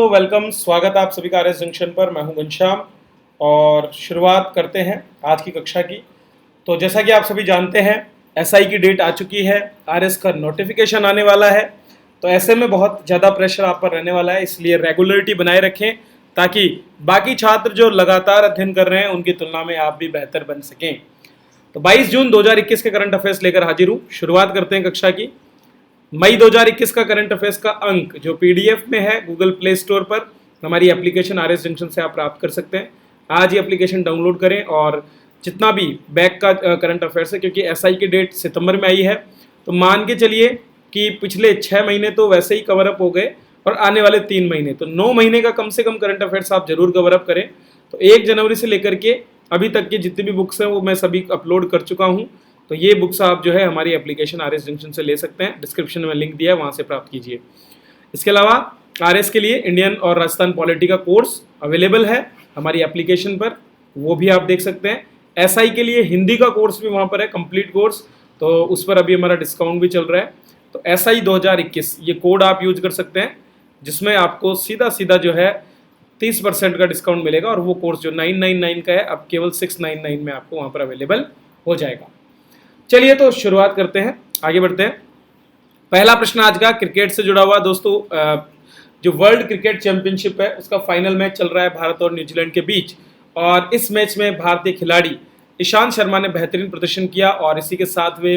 तो वेलकम, स्वागत है आप सभी का आरएस जंक्शन पर। मैं हूं घनश्याम और शुरुआत करते हैं आज की कक्षा की। तो जैसा कि आप सभी जानते हैं, एसआई की डेट आ चुकी है, आरएस का नोटिफिकेशन आने वाला है। तो ऐसे में बहुत ज़्यादा प्रेशर आप पर रहने वाला है, इसलिए रेगुलरिटी बनाए रखें ताकि बाकी छात्र जो लगातार अध्ययन कर रहे हैं उनकी तुलना में आप भी बेहतर बन सकें। तो 22 जून 2021 के करंट अफेयर्स लेकर हाजिर हूँ। शुरुआत करते हैं कक्षा की। मई 2021 का करंट अफेयर्स का अंक जो पीडीएफ में है गूगल प्ले स्टोर पर हमारी एप्लीकेशन आरएस जंक्शन से आप प्राप्त कर सकते हैं। आज ये एप्लीकेशन डाउनलोड करें और जितना भी बैक का करंट अफेयर्स है, क्योंकि एसआई की डेट सितंबर में आई है, तो मान के चलिए कि पिछले 6 महीने तो वैसे ही कवर अप हो गए और आने वाले 3 महीने, तो 9 महीने का कम से कम करंट अफेयर्स आप जरूर कवर अप करें। तो 1 जनवरी से लेकर के अभी तक की जितनी भी बुक्स हैं वो मैं सभी अपलोड कर चुका हूँ। तो ये बुक्स आप जो है हमारी एप्लीकेशन आरएस जंक्शन से ले सकते हैं, डिस्क्रिप्शन में लिंक दिया है, वहाँ से प्राप्त कीजिए। इसके अलावा आरएस के लिए इंडियन और राजस्थान पॉलिटी का कोर्स अवेलेबल है हमारी एप्लीकेशन पर, वो भी आप देख सकते हैं। एसआई के लिए हिंदी का कोर्स भी वहाँ पर है, कंप्लीट कोर्स, तो उस पर अभी हमारा डिस्काउंट भी चल रहा है। तो एसआई 2021 ये कोड आप यूज कर सकते हैं, जिसमें आपको सीधा सीधा जो है 30% का डिस्काउंट मिलेगा और वो कोर्स जो 999 का है अब केवल 699 में आपको वहाँ पर अवेलेबल हो जाएगा। चलिए तो शुरुआत करते हैं, आगे बढ़ते हैं। पहला प्रश्न आज का क्रिकेट से जुड़ा हुआ दोस्तों। जो वर्ल्ड क्रिकेट चैंपियनशिप है उसका फाइनल मैच चल रहा है भारत और न्यूजीलैंड के बीच, और इस मैच में भारतीय खिलाड़ी ईशांत शर्मा ने बेहतरीन प्रदर्शन किया और इसी के साथ वे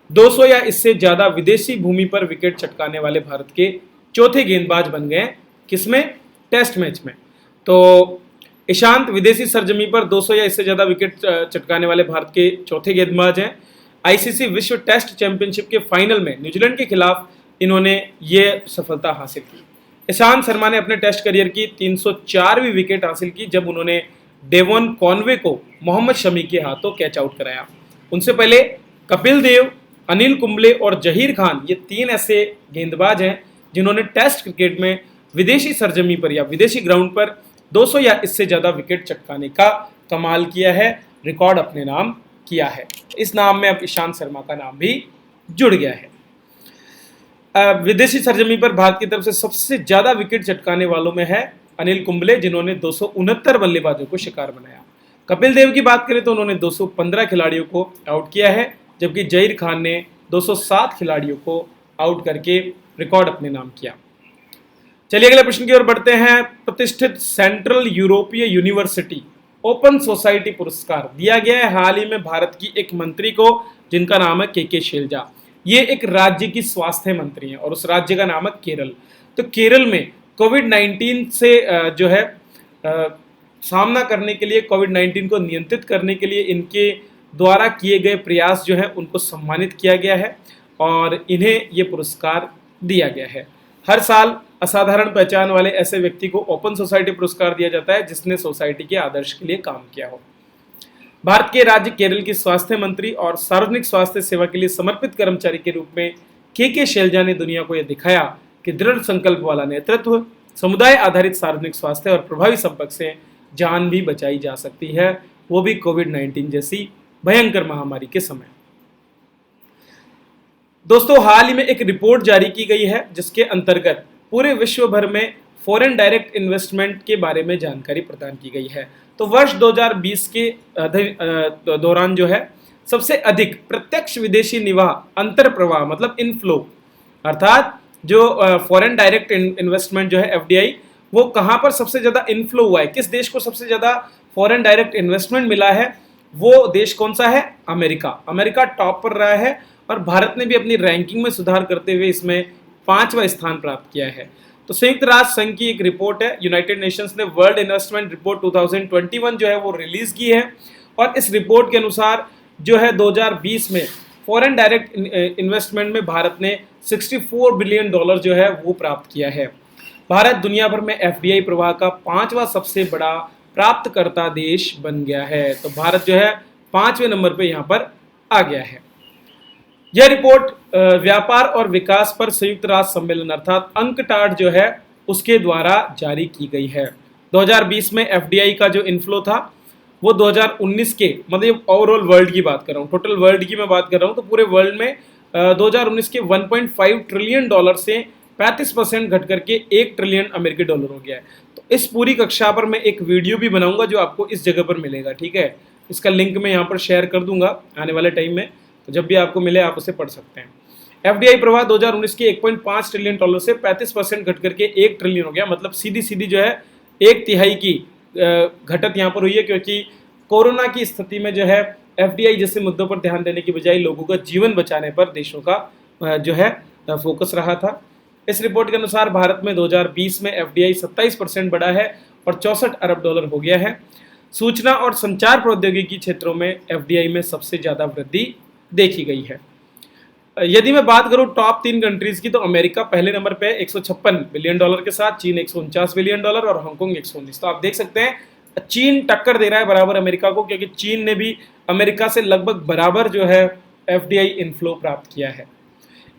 200 या इससे ज्यादा विदेशी भूमि पर विकेट चटकाने वाले भारत के चौथे गेंदबाज बन गए। किसमें? टेस्ट मैच में। तो ईशांत विदेशी सरजमी पर 200 या इससे ज्यादा विकेट चटकाने वाले भारत के चौथे गेंदबाज हैं। आईसीसी विश्व टेस्ट चैंपियनशिप के फाइनल में न्यूजीलैंड के खिलाफ इन्होंने ये सफलता हासिल की। ईशांत शर्मा ने अपने टेस्ट करियर की 304वीं विकेट हासिल की जब उन्होंने डेवन कॉनवे को मोहम्मद शमी के हाथों कैच आउट कराया। उनसे पहले कपिल देव, अनिल कुंबले और जहीर खान, ये 3 ऐसे गेंदबाज हैं जिन्होंने टेस्ट क्रिकेट में विदेशी सरजमी पर या विदेशी ग्राउंड पर 200 या इससे ज्यादा विकेट चटकाने का कमाल किया है, रिकॉर्ड अपने नाम किया है। इस नाम में अब ईशांत शर्मा का नाम भी जुड़ गया है। विदेशी सरजमी पर भारत की तरफ से सबसे ज्यादा विकेट चटकाने वालों में है अनिल कुंबले, जिन्होंने 269 बल्लेबाजों को शिकार बनाया। कपिल देव की बात करें तो उन्होंने 215 खिलाड़ियों को आउट किया है, जबकि जहीर खान ने 207 खिलाड़ियों को आउट करके रिकॉर्ड अपने नाम किया। चलिए अगले प्रश्न की ओर बढ़ते हैं। प्रतिष्ठित सेंट्रल यूरोपीय यूनिवर्सिटी ओपन सोसाइटी पुरस्कार दिया गया है हाल ही में भारत की एक मंत्री को, जिनका नाम है के शैलजा। ये एक राज्य की स्वास्थ्य मंत्री हैं और उस राज्य का नाम है केरल। तो केरल में कोविड-19 से जो है सामना करने के लिए, कोविड-19 को नियंत्रित करने के लिए इनके द्वारा किए गए प्रयास जो है उनको सम्मानित किया गया है और इन्हें ये पुरस्कार दिया गया है। हर साल असाधारण पहचान वाले ऐसे व्यक्ति को ओपन सोसाइटी पुरस्कार दिया जाता है जिसने सोसाइटी के आदर्श के लिए काम किया हो। भारत के राज्य केरल की स्वास्थ्य मंत्री और सार्वजनिक स्वास्थ्य सेवा के लिए समर्पित कर्मचारी के रूप में के शैलजा ने दुनिया को यह दिखाया कि दृढ़ संकल्प वाला नेतृत्व, समुदाय आधारित सार्वजनिक स्वास्थ्य और प्रभावी संपर्क से जान भी बचाई जा सकती है, वो भी कोविड-19 जैसी भयंकर महामारी के समय। दोस्तों, हाल ही में एक रिपोर्ट जारी की गई है जिसके अंतर्गत पूरे विश्व भर में फॉरेन डायरेक्ट इन्वेस्टमेंट के बारे में जानकारी प्रदान की गई है। तो वर्ष 2020 के दौरान जो है सबसे अधिक प्रत्यक्ष विदेशी निवाह अंतर प्रवाह मतलब इनफ्लो, अर्थात जो फॉरेन डायरेक्ट इन्वेस्टमेंट जो है एफडीआई, वो कहाँ पर सबसे ज्यादा इनफ्लो हुआ है, किस देश को सबसे ज्यादा फॉरेन डायरेक्ट इन्वेस्टमेंट मिला है, वो देश कौन सा है? अमेरिका। अमेरिका टॉप पर रहा है और भारत ने भी अपनी रैंकिंग में सुधार करते हुए इसमें 5वां स्थान प्राप्त किया है। तो संयुक्त राष्ट्र संघ की एक रिपोर्ट है, यूनाइटेड नेशंस ने वर्ल्ड इन्वेस्टमेंट रिपोर्ट 2021 जो है वो रिलीज की है और इस रिपोर्ट के अनुसार जो है 2020 में फॉरेन डायरेक्ट इन्वेस्टमेंट में भारत ने $64 बिलियन जो है वो प्राप्त किया है। भारत दुनिया भर में एफडीआई प्रवाह का 5वां सबसे बड़ा प्राप्तकर्ता देश बन गया है। तो भारत जो है 5वें नंबर पे यहाँ पर आ गया है। यह रिपोर्ट व्यापार और विकास पर संयुक्त राष्ट्र सम्मेलन अर्थात अंकटाड जो है उसके द्वारा जारी की गई है। 2020 में एफडीआई का जो इनफ्लो था वो 2019 के, मतलब ओवरऑल वर्ल्ड की बात कर रहा हूँ, टोटल वर्ल्ड की मैं बात कर रहा हूँ, तो पूरे वर्ल्ड में 2019 के $1.5 ट्रिलियन से 35% घट करके 1 ट्रिलियन अमेरिकी डॉलर हो गया है। तो इस पूरी कक्षा पर मैं एक वीडियो भी बनाऊंगा जो आपको इस जगह पर मिलेगा, ठीक है। इसका लिंक मैं यहाँ पर शेयर कर दूंगा आने वाले टाइम में, तो जब भी आपको मिले आप उसे पढ़ सकते हैं। एफडीआई प्रवाह 2019 के 1.5 ट्रिलियन डॉलर से 35% घट करके 1 ट्रिलियन हो गया। मतलब सीधी सीधी जो है 1/3 की घटत यहाँ पर हुई है, क्योंकि कोरोना की स्थिति में जो है एफडीआई जैसे मुद्दों पर ध्यान देने की बजाय लोगों का जीवन बचाने पर देशों का जो है फोकस रहा था। इस रिपोर्ट के अनुसार भारत में 2020 में एफडीआई 27% बढ़ा है और 64 अरब डॉलर हो गया है। सूचना और संचार प्रौद्योगिकी क्षेत्रों में एफडीआई में सबसे ज्यादा वृद्धि देखी गई है। यदि मैं बात करूं टॉप 3 कंट्रीज की, तो अमेरिका पहले नंबर पे 156 बिलियन डॉलर के साथ, चीन 149 बिलियन डॉलर और हांगकांग 119। तो आप देख सकते हैं चीन टक्कर दे रहा है बराबर अमेरिका को, क्योंकि चीन ने भी अमेरिका से लगभग बराबर जो है एफडीआई इनफ्लो प्राप्त किया है।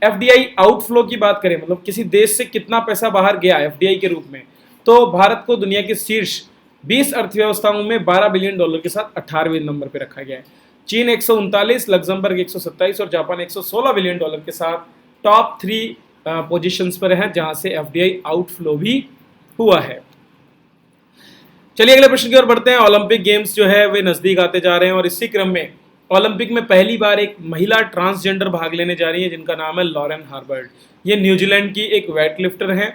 एफडीआई आउटफ्लो की बात करें, मतलब किसी देश से कितना पैसा बाहर गया एफडीआई के रूप में, तो भारत को दुनिया के शीर्ष 20 अर्थव्यवस्थाओं में 12 बिलियन डॉलर के साथ 18वें नंबर पर रखा गया है। चीन 139, लग्जमबर्ग 127 और जापान 116 बिलियन डॉलर के साथ टॉप 3 पोजीशंस पर है, जहां से एफडीआई आउटफ्लो भी हुआ है। चलिए अगले प्रश्न की ओर बढ़ते हैं। ओलंपिक गेम्स जो है वे नजदीक आते जा रहे हैं और इसी क्रम में ओलंपिक में पहली बार एक महिला ट्रांसजेंडर भाग लेने जा रही है, जिनका नाम है लॉरेन हार्बर्ट। ये न्यूजीलैंड की एक वेट लिफ्टर हैं।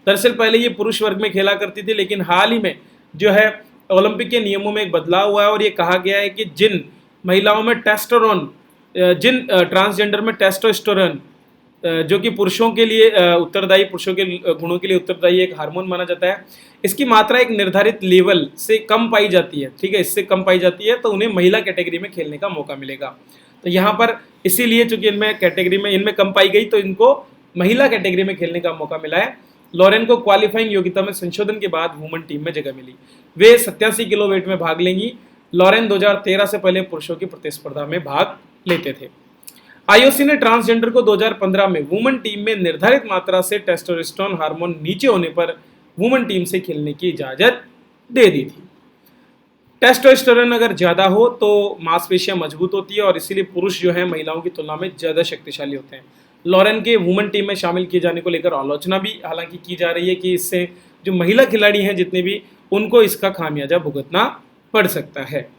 दरअसल पहले ये पुरुष वर्ग में खेला करती थी, लेकिन हाल ही में जो है ओलंपिक के नियमों में एक बदलाव हुआ है और ये कहा गया है कि जिन महिलाओं में टेस्टोस्टेरोन, जिन ट्रांसजेंडर में टेस्टोस्टेरोन जो कि पुरुषों के लिए उत्तरदायी, पुरुषों के गुणों के लिए उत्तरदायी एक हार्मोन माना जाता है, इसकी मात्रा एक निर्धारित लेवल से कम पाई जाती है, ठीक है, इससे कम पाई जाती है, तो उन्हें महिला कैटेगरी में खेलने का मौका मिलेगा। तो यहाँ पर इसीलिए चूंकि इनमें कैटेगरी में इनमें कम पाई गई, तो इनको महिला कैटेगरी में खेलने का मौका मिला है। लॉरेन को क्वालिफाइंग योग्यता में संशोधन के बाद वुमेन टीम में जगह मिली। वे 87 किलो वेट में भाग लेंगी। लॉरेन 2013 से पहले पुरुषों की प्रतिस्पर्धा में भाग लेते थे। आईओसी ने ट्रांसजेंडर को 2015 में वुमेन टीम में निर्धारित मात्रा से टेस्टोस्टेरोन हार्मोन नीचे होने पर वुमेन टीम से खेलने की इजाजत दे दी थी। टेस्टोस्टेरोन अगर ज्यादा हो तो मांसपेशियां मजबूत होती है और इसीलिए पुरुष जो है महिलाओं की तुलना में ज्यादा शक्तिशाली होते हैं। लॉरेन के वुमेन टीम में शामिल किए जाने को लेकर आलोचना भी हालांकि की जा रही है कि इससे जो महिला खिलाड़ी हैं जितने भी, उनको इसका खामियाजा भुगतना पड़ सकता है।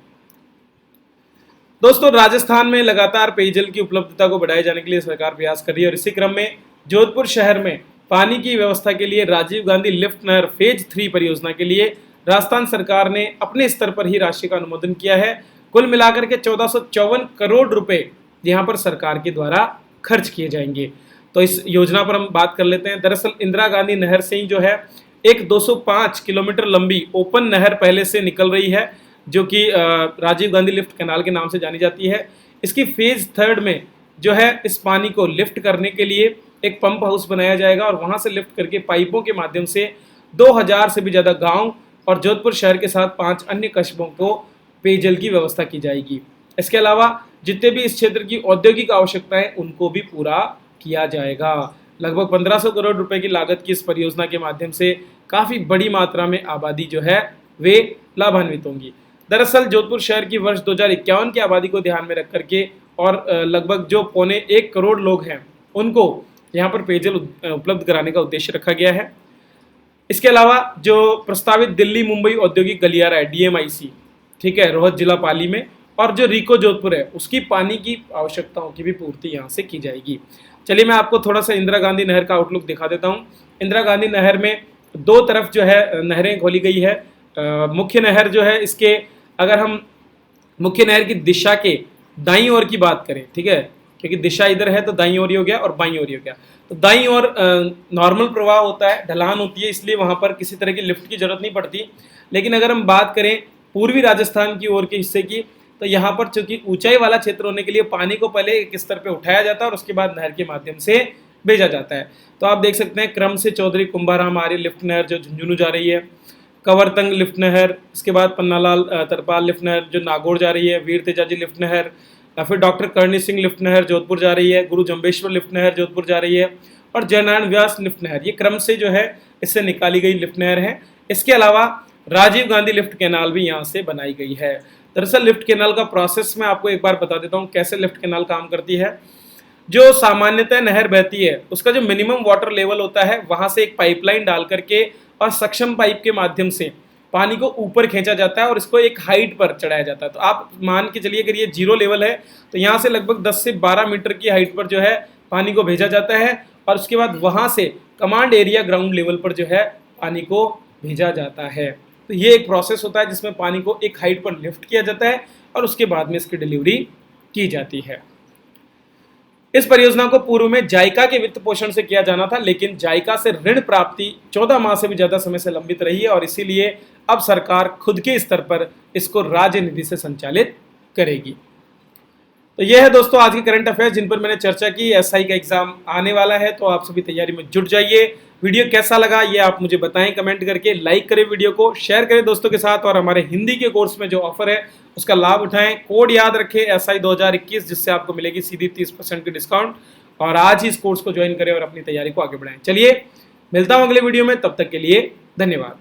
दोस्तों, राजस्थान में लगातार पेयजल की उपलब्धता को बढ़ाए जाने के लिए सरकार प्रयास कर रही है और इसी क्रम में जोधपुर शहर में पानी की व्यवस्था के लिए राजीव गांधी लिफ्ट नहर फेज 3 परियोजना के लिए राजस्थान सरकार ने अपने स्तर पर ही राशि का अनुमोदन किया है। कुल मिलाकर के 1454 करोड़ रुपए यहाँ पर सरकार के द्वारा खर्च किए जाएंगे। तो इस योजना पर हम बात कर लेते हैं। दरअसल इंदिरा गांधी नहर से ही जो है एक 205 किलोमीटर लंबी ओपन नहर पहले से निकल रही है, जो कि राजीव गांधी लिफ्ट कैनाल के नाम से जानी जाती है। इसकी फेज 3 में जो है इस पानी को लिफ्ट करने के लिए एक पंप हाउस बनाया जाएगा और वहां से लिफ्ट करके पाइपों के माध्यम से 2000 से भी ज़्यादा गांव और जोधपुर शहर के साथ 5 अन्य कस्बों को पेयजल की व्यवस्था की जाएगी। इसके अलावा जितने भी इस क्षेत्र की औद्योगिक आवश्यकताएं उनको भी पूरा किया जाएगा। लगभग 1500 करोड़ रुपए की लागत की इस परियोजना के माध्यम से काफ़ी बड़ी मात्रा में आबादी जो है वे लाभान्वित होंगी। दरअसल जोधपुर शहर की वर्ष 2051 की आबादी को ध्यान में रख करके और लगभग जो 1.25 करोड़ लोग हैं उनको यहाँ पर पेयजल उपलब्ध कराने का उद्देश्य रखा गया है। इसके अलावा जो प्रस्तावित दिल्ली मुंबई औद्योगिक गलियारा है डीएमआईसी, ठीक है, रोहत जिला पाली में, और जो रिको जोधपुर है उसकी पानी की आवश्यकताओं की भी पूर्ति यहाँ से की जाएगी। चलिए मैं आपको थोड़ा सा इंदिरा गांधी नहर का आउटलुक दिखा देता हूँ। इंदिरा गांधी नहर में 2 तरफ जो है नहरें खोली गई है। मुख्य नहर जो है इसके, अगर हम मुख्य नहर की दिशा के दाईं ओर की बात करें, ठीक है, क्योंकि दिशा इधर है तो दाईं ओर ही हो गया और बाईं ओर ही हो गया। तो दाईं ओर नॉर्मल प्रवाह होता है, ढलान होती है, इसलिए वहां पर किसी तरह की लिफ्ट की जरूरत नहीं पड़ती। लेकिन अगर हम बात करें पूर्वी राजस्थान की ओर के हिस्से की, तो यहाँ पर चूंकि ऊंचाई वाला क्षेत्र होने के लिए पानी को पहले एक स्तर पर उठाया जाता है और उसके बाद नहर के माध्यम से भेजा जाता है। तो आप देख सकते हैं क्रम से चौधरी कुंभाराम आर्य लिफ्ट नहर जो झुंझुनू जा रही है, कंवरतंग लिफ्ट नहर, इसके बाद पन्नालाल तरपाल लिफ्ट नहर जो नागौर जा रही है, वीर तेजाजी लिफ्ट नहर, या फिर डॉक्टर करणी सिंह लिफ्ट नहर जोधपुर जा रही है, गुरु जम्बेश्वर लिफ्ट नहर जोधपुर जा रही है, और जयनारायण व्यास लिफ्ट नहर, ये क्रम से जो है इससे निकाली गई लिफ्ट नहर है। इसके अलावा राजीव गांधी लिफ्ट कैनाल भी यहाँ से बनाई गई है। दरअसल लिफ्ट कैनाल का प्रोसेस मैं आपको एक बार बता देता हूँ कैसे लिफ्ट कैनाल काम करती है। जो सामान्यतः नहर बहती है उसका जो मिनिमम वाटर लेवल होता है वहां से एक पाइपलाइन डाल करके और सक्शन पाइप के माध्यम से पानी को ऊपर खींचा जाता है और इसको एक हाइट पर चढ़ाया जाता है। तो आप मान के चलिए अगर ये 0 लेवल है तो यहाँ से लगभग 10 से 12 मीटर की हाइट पर जो है पानी को भेजा जाता है और उसके बाद वहाँ से कमांड एरिया ग्राउंड लेवल पर जो है पानी को भेजा जाता है। तो ये एक प्रोसेस होता है जिसमें पानी को एक हाइट पर लिफ्ट किया जाता है और उसके बाद में इसकी डिलीवरी की जाती है। इस परियोजना को पूर्व में जाइका के वित्त पोषण से किया जाना था, लेकिन जाइका से ऋण प्राप्ति 14 माह से भी ज्यादा समय से लंबित रही है और इसीलिए अब सरकार खुद के स्तर पर इसको राज्य निधि से संचालित करेगी। तो यह है दोस्तों आज के करंट अफेयर्स जिन पर मैंने चर्चा की। एसआई का एग्जाम आने वाला है तो आप सभी तैयारी में जुट जाइए। वीडियो कैसा लगा ये आप मुझे बताएं कमेंट करके, लाइक करें वीडियो को, शेयर करें दोस्तों के साथ और हमारे हिंदी के कोर्स में जो ऑफर है उसका लाभ उठाएं। कोड याद रखें SI 2021 जिससे आपको मिलेगी सीधी 30% की डिस्काउंट और आज ही इस कोर्स को ज्वाइन करें और अपनी तैयारी को आगे बढ़ाएं। चलिए मिलता हूं अगले वीडियो में, तब तक के लिए धन्यवाद।